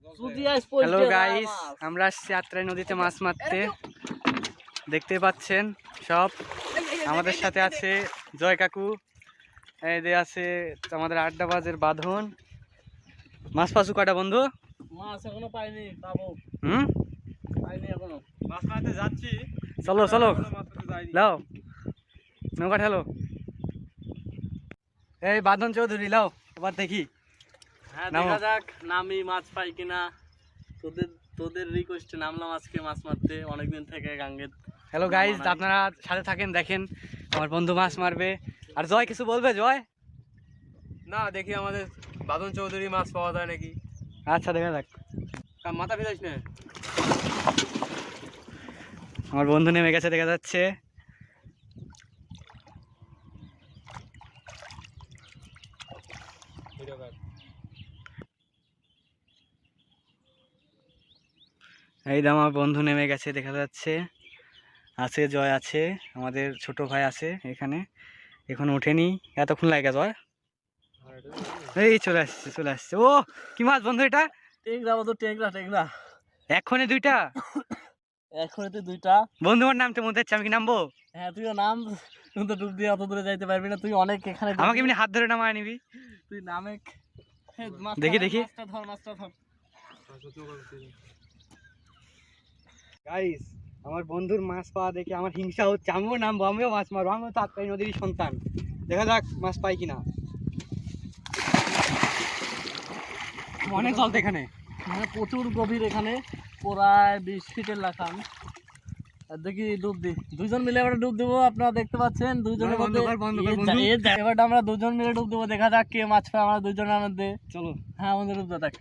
Hello guys, আমরা আসছি আত্রাই নদীতে মাছ মারতে। দেখতে পাচ্ছেন সব। আমাদের সাথে আছে জয় কাকু, এই যে আছে আমাদের আড্ডাবাজের বাঁধন। মাছ পাচু কয়টা বন্ধু? মাছ এখনো পাইনি, পাবো। পাইনি এখনো। মাছ মারতে যাচ্ছি, চলো চলো লাও নৌকা ঠেলো। এই বাঁধন চৌধুরী লাও, এবার দেখি। হ্যাঁ, দেখা যাক নামি মাছ পাই কিনা। তোদের রিকোয়েস্টে নামলাম আজকে মাছ মারতে অনেকদিন থেকে গাঙ্গের। হ্যালো গাইস, আপনারা সাথে থাকেন, দেখেন আমার বন্ধু মাছ মারবে। আর জয় কিছু বলবে? জয় না, দেখি আমাদের বাঁধন চৌধুরী মাছ পাওয়া যায় নাকি। আচ্ছা দেখা যাক। মাথা ভিজাইস না। আমার বন্ধু নেমে গেছে দেখা যাচ্ছে। এই দাম আমার বন্ধু নেমে গেছে দেখা যাচ্ছে। আছে জয়, আছে আমাদের ছোট ভাই আছে এখানে, এখন ওঠেনি। এতক্ষণ লাগে জয়? এই চলে আসছে চলে আসছে। ও কি মাছ বন্ধু এটা? টেংরা বন্ধু, টেংরা। এখনই দুইটা? এখনই তো দুইটা বন্ধু। আমার নামটা মধ্যে আমি কি নামবো? হ্যাঁ, তুইও নাম। তুই তো ডুব দিয়ে অত দূরে যাইতে পারবি না, তুই অনেক এখানে। আমাকে এমনি হাত ধরে নামায় নিবি? তুই নামে দেখি দেখি। মাছটা ধর। গাইস, আমার বন্ধুর মাছ পাওয়া দেখে আমার হিংসা হচ্ছে। আমিও নামবো, আমিও মাছ মারবো। আমিও তো আত্রাই নদীরই সন্তান। দেখা যাক মাছ পাই কিনা। অনেক জল তো এখানে, মানে প্রচুর গভীর এখানে, প্রায় 20 ফিটের লাখান। দেখি ডুব দি, দুইজন মিলে এবার ডুব দেবো। আপনারা দেখতে পাচ্ছেন দুইজনের মধ্যে এবার আমরা দুজন মিলে ডুব দেবো। দেখা যাক কে মাছ পায় আমরা দুইজনের মধ্যে। চলো। হ্যাঁ, আমাদের ডুব দেখ।